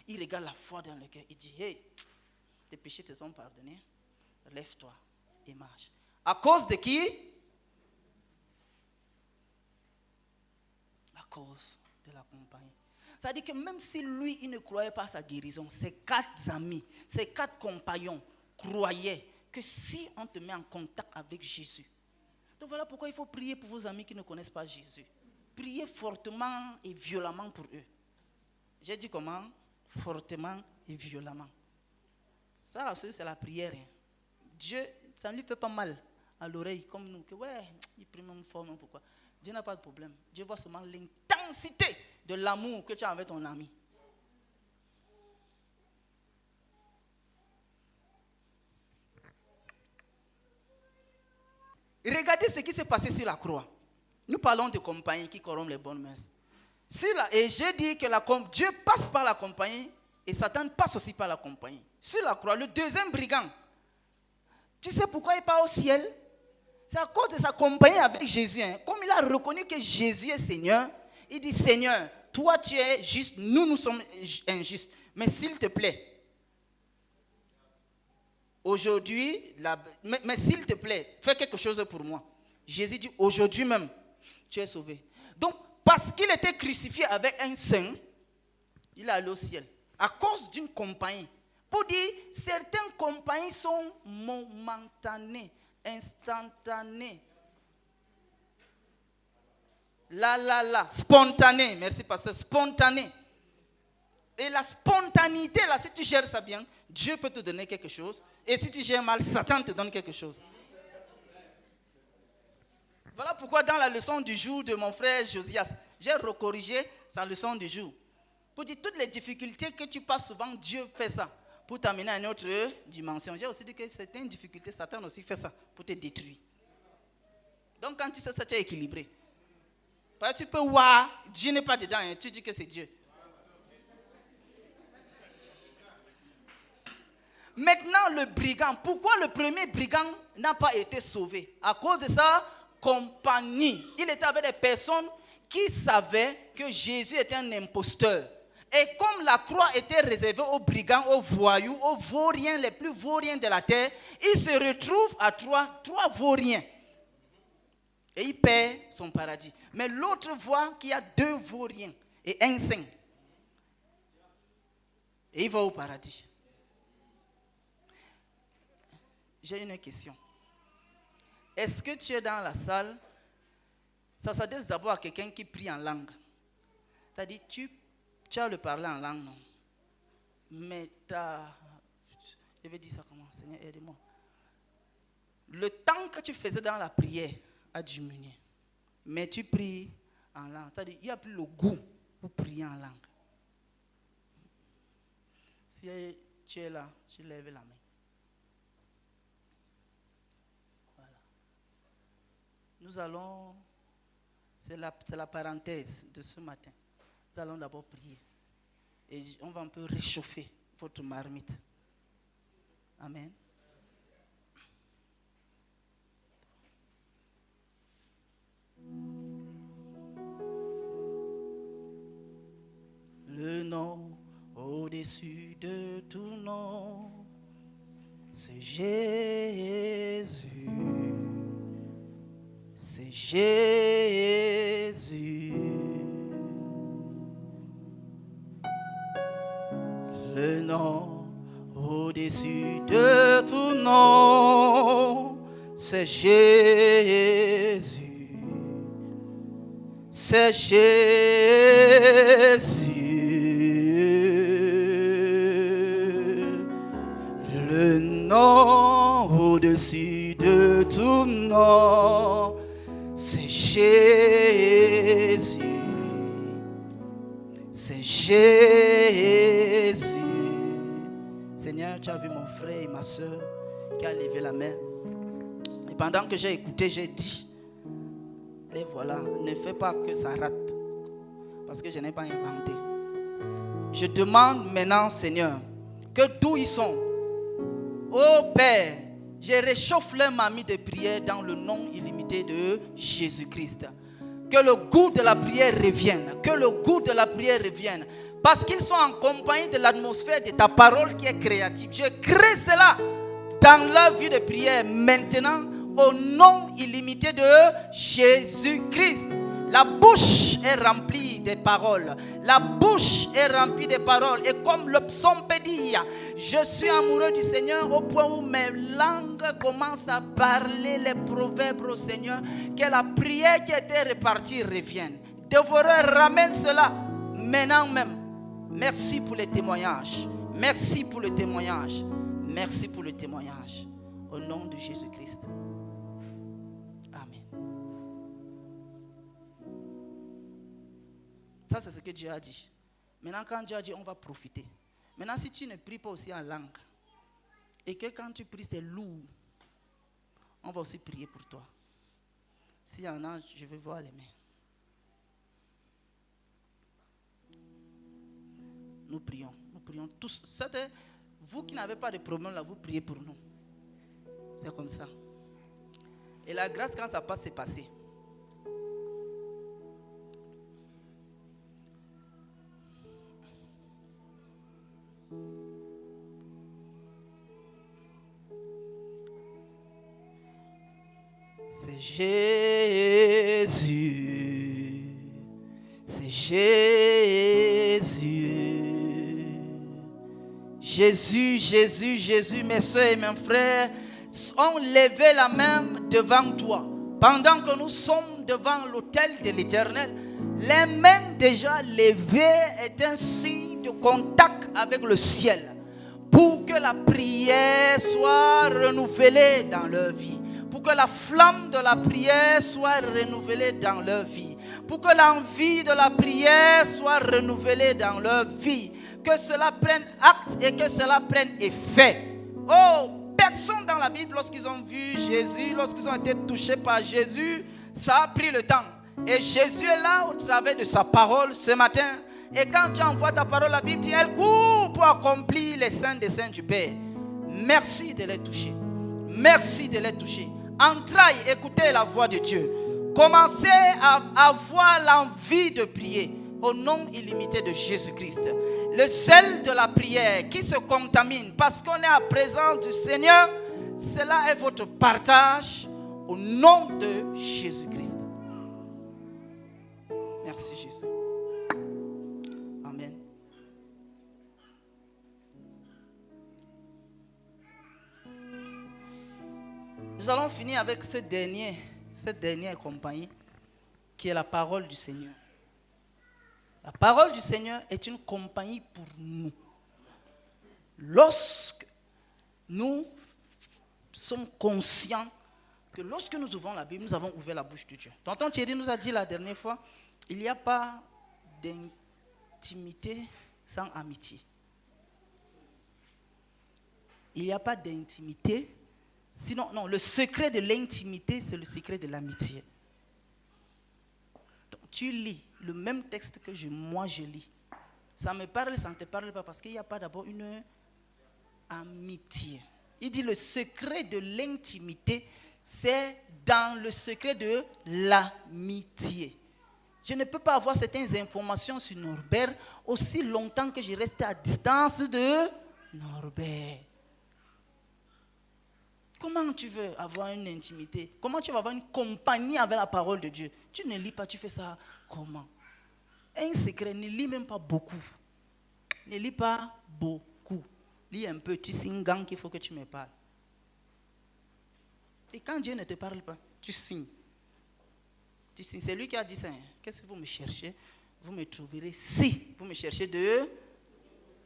Il regarde la foi dans le cœur. Il dit, hey, tes péchés te sont pardonnés. Lève-toi et marche. À cause de qui? À cause de la compagnie. Ça veut dire que même si lui, il ne croyait pas à sa guérison, ses 4 amis, ses 4 compagnons croyaient que si on te met en contact avec Jésus. Donc voilà pourquoi il faut prier pour vos amis qui ne connaissent pas Jésus. Priez fortement et violemment pour eux. J'ai dit comment? Fortement et violemment. Ça aussi, c'est la prière. Dieu, ça ne lui fait pas mal à l'oreille comme nous. Que ouais, il prie même fort, non, pourquoi? Dieu n'a pas de problème. Dieu voit seulement l'intensité de l'amour que tu as avec ton ami. Regardez ce qui s'est passé sur la croix. Nous parlons de compagnie qui corrompt les bonnes mœurs. Et j'ai dit que Dieu passe par la compagnie et Satan passe aussi par la compagnie. Sur la croix, le deuxième brigand, tu sais pourquoi il part au ciel? C'est à cause de sa compagnie avec Jésus. Comme il a reconnu que Jésus est Seigneur, il dit, Seigneur, toi tu es juste, nous sommes injustes. Mais s'il te plaît, aujourd'hui, mais s'il te plaît, fais quelque chose pour moi. Jésus dit, aujourd'hui même, tu es sauvé. Donc, parce qu'il était crucifié avec un saint, il est allé au ciel. À cause d'une compagnie. Pour dire, certaines compagnies sont momentanées, instantanées. Spontanées. Merci, pasteur. Spontanées. Et la spontanéité, là, si tu gères ça bien, Dieu peut te donner quelque chose. Et si tu gères mal, Satan te donne quelque chose. Voilà pourquoi dans la leçon du jour de mon frère Josias, j'ai recorrigé sa leçon du jour. Pour dire toutes les difficultés que tu passes souvent, Dieu fait ça pour t'amener à une autre dimension. J'ai aussi dit que c'était une difficulté, Satan aussi fait ça pour te détruire. Donc quand tu sais ça, tu es équilibré. Parce que tu peux voir, Dieu n'est pas dedans, hein, tu dis que c'est Dieu. Maintenant, le brigand. Pourquoi le premier brigand n'a pas été sauvé? À cause de sa compagnie. Il était avec des personnes qui savaient que Jésus était un imposteur. Et comme la croix était réservée aux brigands, aux voyous, aux vauriens, les plus vauriens de la terre, il se retrouve à trois vauriens. Et il perd son paradis. Mais l'autre voit qu'il y a 2 vauriens et un saint. Et il va au paradis. J'ai une question. Est-ce que tu es dans la salle? Ça s'adresse d'abord à quelqu'un qui prie en langue. C'est-à-dire, tu as le parler en langue, non? Mais je vais dire ça comment? Seigneur, aide-moi. Le temps que tu faisais dans la prière a diminué. Mais tu pries en langue. C'est-à-dire, il n'y a plus le goût pour prier en langue. Si tu es là, tu lèves la main. Nous allons, c'est la parenthèse de ce matin. Nous allons d'abord prier. Et on va un peu réchauffer votre marmite. Amen. Le nom au-dessus de tout nom, c'est Jésus. C'est Jésus. Le nom au-dessus de tout nom, c'est Jésus. C'est Jésus. Le nom au-dessus de tout nom, c'est Jésus. C'est Jésus. Seigneur, tu as vu mon frère et ma soeur qui a levé la main. Et pendant que j'ai écouté, j'ai dit, et voilà, ne fais pas que ça rate. Parce que je n'ai pas inventé. Je demande maintenant, Seigneur, que d'où ils sont, ô Père, je réchauffe leur mamie de prière dans le nom illimité de Jésus-Christ. Que le goût de la prière revienne. Que le goût de la prière revienne. Parce qu'ils sont en compagnie de l'atmosphère de ta parole qui est créative. Je crée cela dans leur vie de prière maintenant au nom illimité de Jésus-Christ. La bouche est remplie de paroles. La bouche est remplie de paroles. Et comme le psaume peut dire, je suis amoureux du Seigneur au point où mes langues commencent à parler les proverbes au Seigneur. Que la prière qui a été répartie revienne. Dévoreur, ramène cela maintenant même. Merci pour les témoignages. Merci pour le témoignage. Merci pour le témoignage. Au nom de Jésus-Christ. Amen. Ça, c'est ce que Dieu a dit. Maintenant, quand Dieu a dit, on va profiter. Maintenant, si tu ne pries pas aussi en langue, et que quand tu pries, c'est lourd, on va aussi prier pour toi. S'il y en a, je vais voir les mains. Nous prions tous. Vous qui n'avez pas de problème là, vous priez pour nous. C'est comme ça. Et la grâce, quand ça passe, c'est passé. C'est Jésus. C'est Jésus. Jésus, Jésus, Jésus, mes soeurs et mes frères, ont levé la main devant toi. Pendant que nous sommes devant l'autel de l'Éternel, les mains déjà levées est un signe de contact avec le ciel, pour que la prière soit renouvelée dans leur vie, pour que la flamme de la prière soit renouvelée dans leur vie, pour que l'envie de la prière soit renouvelée dans leur vie, que cela prenne acte et que cela prenne effet. Oh, personne dans la Bible, lorsqu'ils ont vu Jésus, lorsqu'ils ont été touchés par Jésus, ça a pris le temps. Et Jésus est là au travers de sa parole ce matin. Et quand tu envoies ta parole, la Bible dit, elle court pour accomplir les saints desseins du Père. Merci de les toucher. Merci de les toucher. Entraille, écoutez la voix de Dieu. Commencez à avoir l'envie de prier au nom illimité de Jésus-Christ. Le sel de la prière qui se contamine parce qu'on est à présence du Seigneur, cela est votre partage au nom de Jésus-Christ. Merci Jésus. Amen. Nous allons finir avec cette dernière compagnie qui est la parole du Seigneur. La parole du Seigneur est une compagnie pour nous. Lorsque nous sommes conscients que lorsque nous ouvrons la Bible, nous avons ouvert la bouche de Dieu. Tonton Thierry nous a dit la dernière fois, il n'y a pas d'intimité sans amitié. Il n'y a pas d'intimité. Sinon, non, le secret de l'intimité, c'est le secret de l'amitié. Donc, tu lis le même texte que moi je lis. Ça me parle, ça ne te parle pas parce qu'il n'y a pas d'abord une amitié. Il dit le secret de l'intimité, c'est dans le secret de l'amitié. Je ne peux pas avoir certaines informations sur Norbert aussi longtemps que je reste à distance de Norbert. Comment tu veux avoir une intimité? Comment tu vas avoir une compagnie avec la parole de Dieu? Tu ne lis pas, tu fais ça comment? Un secret, ne lis même pas beaucoup. Ne lis pas beaucoup. Lis un peu, tu signes gang qu'il faut que tu me parles. Et quand Dieu ne te parle pas, tu signes. Tu signes. C'est lui qui a dit ça. Qu'est-ce que vous me cherchez? Vous me trouverez si vous me cherchez de...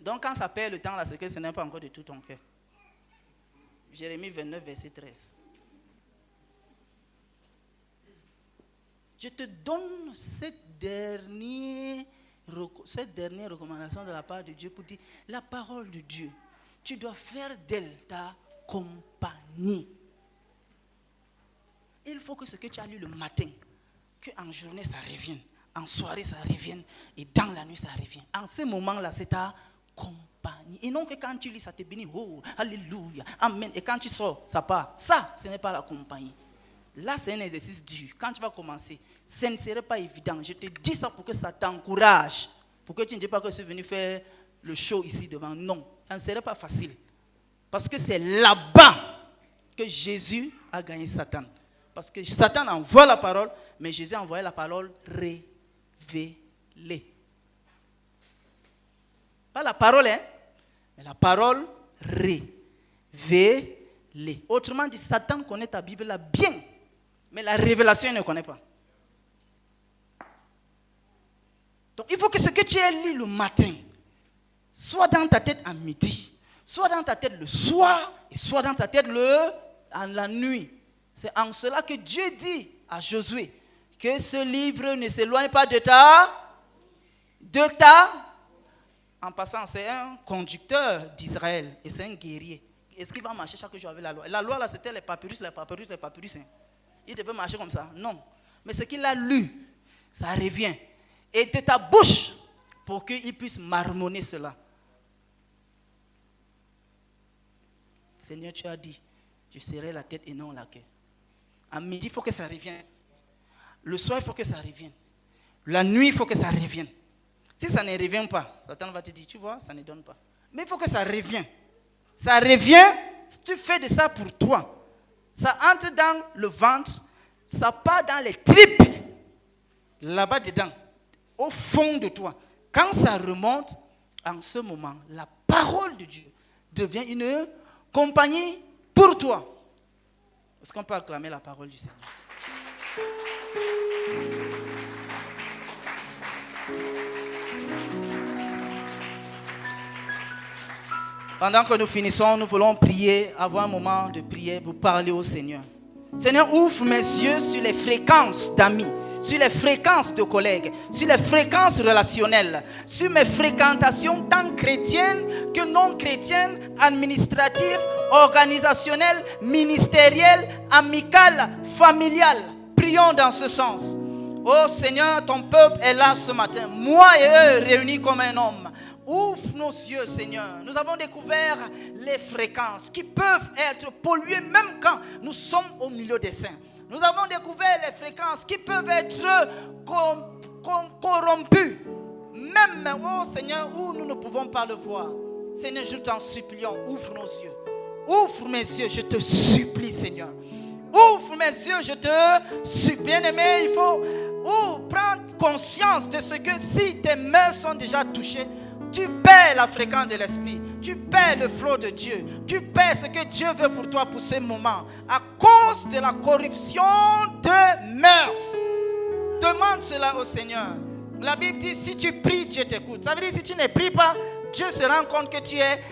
Donc quand ça perd le temps, là, c'est que ce n'est pas encore de tout ton cœur. Jérémie 29, verset 13. Je te donne cette dernière recommandation de la part de Dieu pour dire la parole de Dieu. Tu dois faire d'elle ta compagnie. Il faut que ce que tu as lu le matin, qu'en journée ça revienne, en soirée ça revienne et dans la nuit ça revienne. En ce moment-là, c'est ta compagnie. Et non que quand tu lis, ça te bénit. Oh, alléluia, amen. Et quand tu sors, ça part. Ça, ce n'est pas la compagnie. Là, c'est un exercice dur. Quand tu vas commencer, ce ne serait pas évident. Je te dis ça pour que ça t'encourage. Pour que tu ne dis pas que je suis venu faire le show ici devant. Non, ça ne serait pas facile. Parce que c'est là-bas que Jésus a gagné Satan. Parce que Satan envoie la parole, mais Jésus a envoyé la parole révélée. Pas la parole, hein, mais la parole révélée. Autrement dit, Satan connaît ta Bible là bien, mais la révélation, il ne connaît pas. Donc, il faut que ce que tu as lu le matin soit dans ta tête à midi, soit dans ta tête le soir, et soit dans ta tête à la nuit. C'est en cela que Dieu dit à Josué que ce livre ne s'éloigne pas de ta... En passant, c'est un conducteur d'Israël et c'est un guerrier. Est-ce qu'il va marcher chaque jour avec la loi? La loi, là, c'était les papyrus. Hein. Il devait marcher comme ça. Non. Mais ce qu'il a lu, ça revient. Et de ta bouche, pour qu'il puisse marmonner cela. Seigneur, tu as dit, je serai la tête et non la queue. À midi, il faut que ça revienne. Le soir, il faut que ça revienne. La nuit, il faut que ça revienne. Si ça ne revient pas, Satan va te dire, tu vois, ça ne donne pas. Mais il faut que ça revienne. Ça revient, si tu fais de ça pour toi. Ça entre dans le ventre, ça part dans les tripes, là-bas dedans, au fond de toi. Quand ça remonte, en ce moment, la parole de Dieu devient une compagnie pour toi. Est-ce qu'on peut acclamer la parole du Seigneur? Pendant que nous finissons, nous voulons prier, avoir un moment de prière pour parler au Seigneur. Seigneur, ouvre mes yeux sur les fréquences d'amis, sur les fréquences de collègues, sur les fréquences relationnelles, sur mes fréquentations tant chrétiennes que non chrétiennes, administratives, organisationnelles, ministérielles, amicales, familiales. Prions dans ce sens. Oh Seigneur, ton peuple est là ce matin, moi et eux réunis comme un homme. Ouvre nos yeux, Seigneur. Nous avons découvert les fréquences qui peuvent être polluées même quand nous sommes au milieu des saints. Nous avons découvert les fréquences qui peuvent être corrompues. Même, oh Seigneur, où nous ne pouvons pas le voir. Seigneur, je t'en supplie, ouvre nos yeux. Ouvre mes yeux, je te supplie, Seigneur. Ouvre mes yeux, je te supplie. Bien-aimé, il faut prendre conscience de ce que si tes mains sont déjà touchées, tu perds la fréquence de l'esprit. Tu perds le flot de Dieu. Tu perds ce que Dieu veut pour toi pour ces moments. À cause de la corruption de mœurs. Demande cela au Seigneur. La Bible dit, si tu pries, Dieu t'écoute. Ça veut dire, si tu ne pries pas, Dieu se rend compte que tu es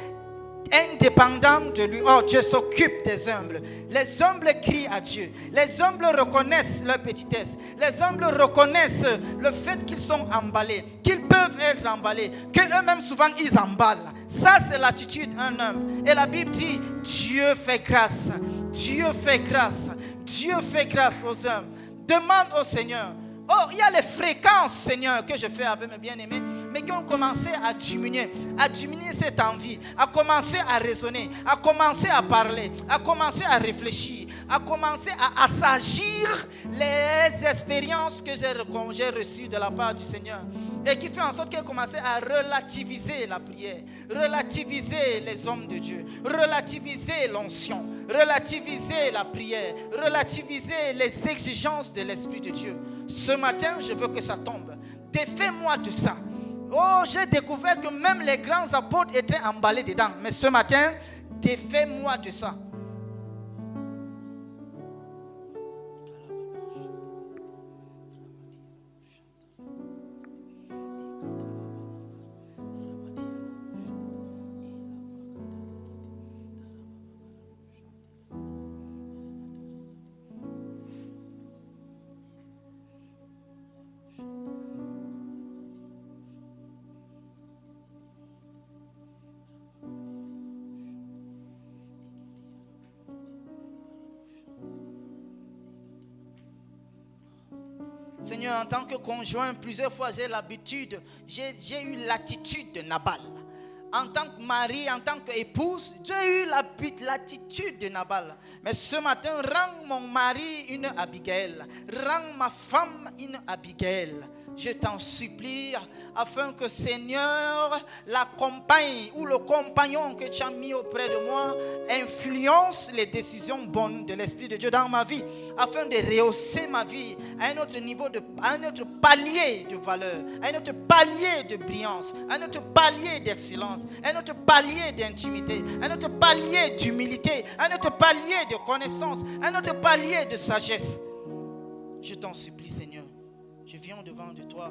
indépendant de lui. Oh, Dieu s'occupe des humbles. Les humbles crient à Dieu. Les humbles reconnaissent leur petitesse. Les humbles reconnaissent le fait qu'ils sont emballés, qu'ils peuvent être emballés, qu'eux-mêmes souvent ils emballent. Ça, c'est l'attitude d'un homme. Et la Bible dit, Dieu fait grâce. Dieu fait grâce. Dieu fait grâce aux hommes. Demande au Seigneur. Oh, il y a les fréquences, Seigneur, que je fais avec mes bien-aimés, mais qui ont commencé à diminuer cette envie, à commencer à raisonner, à commencer à parler, à commencer à réfléchir, à commencer à assagir les expériences que j'ai reçues de la part du Seigneur. Et qui fait en sorte qu'elle commençait à relativiser la prière, relativiser les hommes de Dieu, relativiser l'onction, relativiser la prière, relativiser les exigences de l'Esprit de Dieu. Ce matin, je veux que ça tombe. Défais-moi de ça. Oh, j'ai découvert que même les grands apôtres étaient emballés dedans. Mais ce matin, défais-moi de ça. Seigneur, en tant que conjoint, plusieurs fois j'ai eu l'attitude de Nabal. En tant que mari, en tant qu'épouse, j'ai eu l'attitude de Nabal. Mais ce matin, rends mon mari une Abigail. Rends ma femme une Abigail. Je t'en supplie, afin que Seigneur, la compagne ou le compagnon que tu as mis auprès de moi influence les décisions bonnes de l'Esprit de Dieu dans ma vie, afin de rehausser ma vie à un autre niveau, à un autre palier de valeur, à un autre palier de brillance, à un autre palier d'excellence, à un autre palier d'intimité, à un autre palier d'humilité, à un autre palier de connaissance, à un autre palier de sagesse. Je t'en supplie, Seigneur. Je viens devant de toi.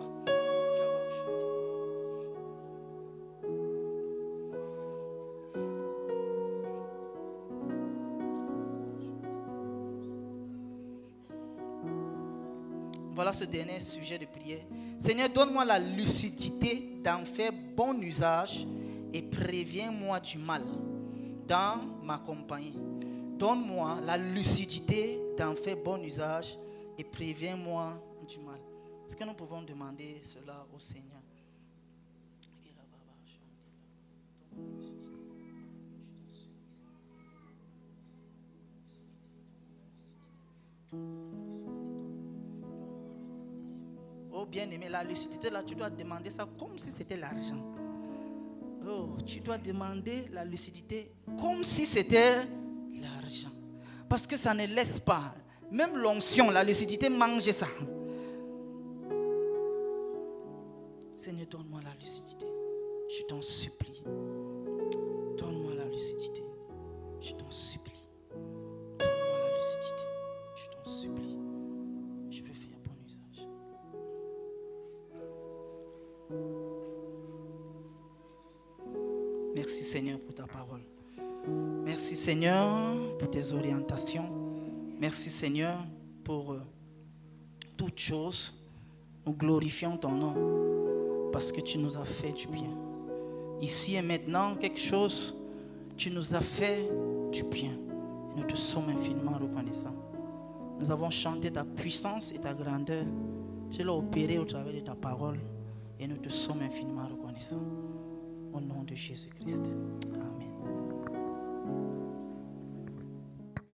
Voilà ce dernier sujet de prière. Seigneur, donne-moi la lucidité d'en faire bon usage et préviens-moi du mal dans ma compagnie. Donne-moi la lucidité d'en faire bon usage et préviens-moi du mal. Est-ce que nous pouvons demander cela au Seigneur? Oh bien-aimé, la lucidité là, tu dois demander ça comme si c'était l'argent. Oh, tu dois demander la lucidité comme si c'était l'argent. Parce que ça ne laisse pas. Même l'onction, la lucidité mange ça. Seigneur, donne-moi la lucidité. Je t'en supplie. Donne-moi la lucidité. Je t'en supplie. Donne-moi la lucidité. Je t'en supplie. Je veux faire bon usage. Merci Seigneur pour ta parole. Merci Seigneur pour tes orientations. Merci Seigneur pour toutes choses. Nous glorifions ton nom parce que tu nous as fait du bien. Ici et maintenant, quelque chose, tu nous as fait du bien. Et nous te sommes infiniment reconnaissants. Nous avons chanté ta puissance et ta grandeur. Tu l'as opéré au travers de ta parole. Et nous te sommes infiniment reconnaissants. Au nom de Jésus-Christ. Amen.